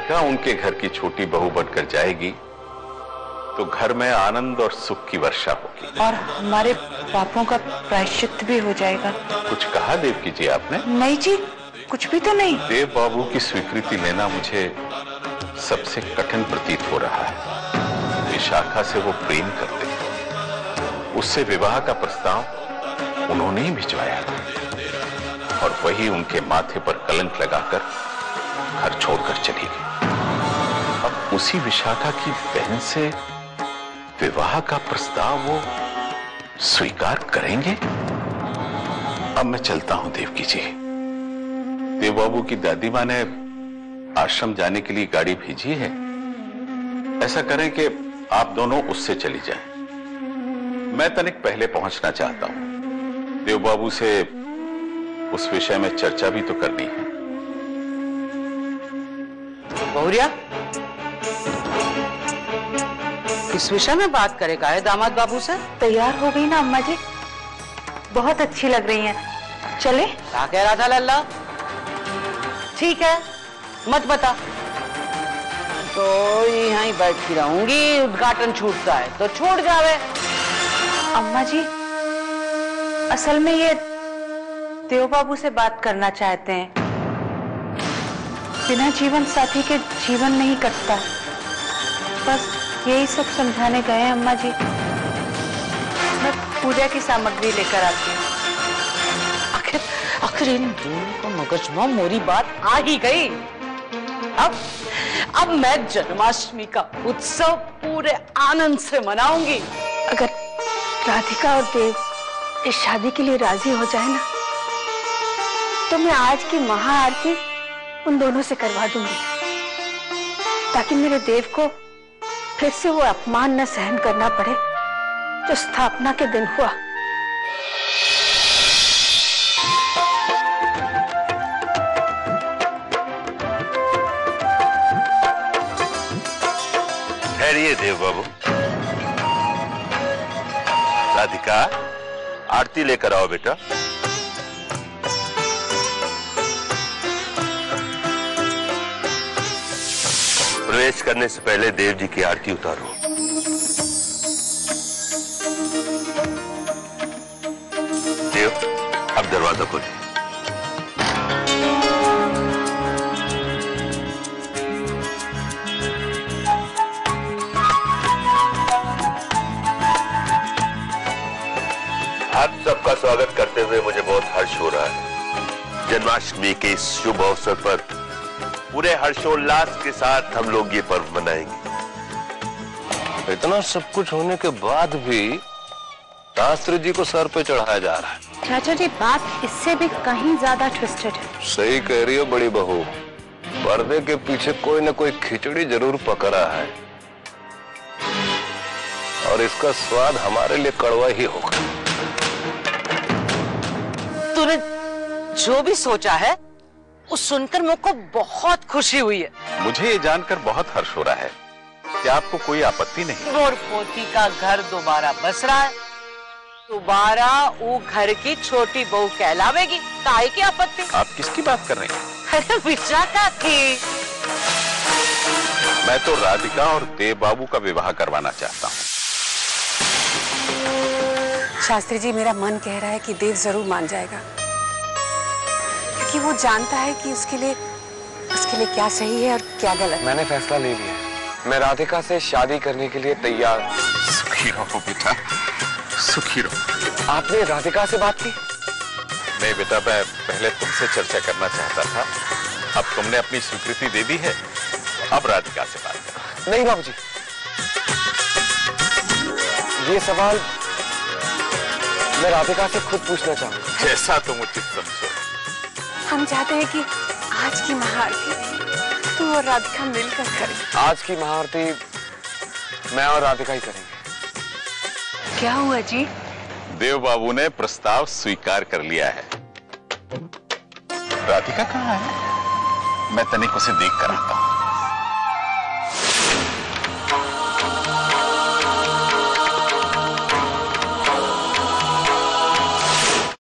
राधिका उनके घर की छोटी बहू बनकर जाएगी तो घर में आनंद और सुख की वर्षा होगी और हमारे पापों का प्रायश्चित भी हो जाएगा। कुछ कहा देवकी जी आपने? नहीं जी, कुछ भी तो नहीं। देव बाबू की स्वीकृति लेना मुझे सबसे कठिन प्रतीत हो रहा है। विशाखा से वो प्रेम करते हैं, उससे विवाह का प्रस्ताव उन्होंने ही भिजवाया और वही उनके माथे पर कलंक लगाकर घर छोड़कर चली गई। अब उसी विशाखा की बहन से विवाह का प्रस्ताव वो स्वीकार करेंगे? अब मैं चलता हूं देवकी जी। देव बाबू की दादी माँ ने आश्रम जाने के लिए गाड़ी भेजी है। ऐसा करें कि आप दोनों उससे चली जाएं। मैं तनिक पहले पहुंचना चाहता हूं। देव बाबू से उस विषय में चर्चा भी तो करनी है। बहुरिया, किस विषय में बात करेगा है दामाद बाबू से? तैयार हो गई ना अम्मा जी? बहुत अच्छी लग रही हैं। चले? क्या कह रहा था लल्ला? ठीक है, मत बता। तो यहीं बैठी रहूंगी, उद्घाटन छूटता है तो छूट जावे। अम्मा जी, असल में ये देव बाबू से बात करना चाहते हैं। बिना जीवन साथी के जीवन नहीं कटता, बस यही सब समझाने गए हैं अम्मा जी। मैं पूजा की सामग्री लेकर आती हूँ। आखिर इन दोनों को मगज में मोरी बात आ ही गई। अब मैं जन्माष्टमी का उत्सव पूरे आनंद से मनाऊंगी। अगर राधिका और देव इस शादी के लिए राजी हो जाए ना, तो मैं आज की महाआरती उन दोनों से करवा दूंगी, ताकि मेरे देव को फिर से वो अपमान न सहन करना पड़े जो स्थापना के दिन हुआ। ठहरिए देव बाबू। राधिका, आरती लेकर आओ बेटा। प्रवेश करने से पहले देव जी की आरती उतारो। देव, अब दरवाजा खोलिए। आप सबका स्वागत करते हुए मुझे बहुत हर्ष हो रहा है। जन्माष्टमी के इस शुभ अवसर पर पूरे हर्षोल्लास के साथ हम लोग ये पर्व मनाएंगे। इतना सब कुछ होने के बाद भी शास्त्री जी को सर पे चढ़ाया जा रहा है। चाचा जी, बात इससे भी कहीं ज्यादा ट्विस्टेड है। सही कह रही हो बड़ी बहू, पर्दे के पीछे कोई न कोई खिचड़ी जरूर पकड़ा है और इसका स्वाद हमारे लिए कड़वा ही होगा। तूने जो भी सोचा है वो सुनकर मुझको बहुत खुशी हुई है। मुझे ये जानकर बहुत हर्ष हो रहा है कि आपको कोई आपत्ति नहीं। मोर पोती का घर दोबारा बस रहा है, दोबारा वो घर की छोटी बहू कहलावेगी। काहे की आपत्ति? आप किसकी बात कर रही हैं? अरे विशाखा की। मैं तो राधिका और देव बाबू का विवाह करवाना चाहता हूँ। शास्त्री जी, मेरा मन कह रहा है कि देव जरूर मान जाएगा, क्योंकि वो जानता है कि उसके लिए क्या सही है और क्या गलत। मैंने फैसला ले लिया, मैं राधिका से शादी करने के लिए तैयार। सुखी रहो बेटा, सुखी रहो। आपने राधिका से बात की? नहीं बेटा, मैं पहले तुमसे चर्चा करना चाहता था। अब तुमने अपनी स्वीकृति दे दी है, अब राधिका से बात करो। नहीं बाबूजी, ये सवाल मैं राधिका से खुद पूछना चाहूंगा। जैसा तुम उचित समझो। हम चाहते हैं कि आज की महाआरती तू और राधिका मिलकर करें। आज की महाआरती मैं और राधिका ही करेंगे। क्या हुआ जी? देव बाबू ने प्रस्ताव स्वीकार कर लिया है। राधिका कहाँ है? मैं तनिक उसे देख कर आता हूँ।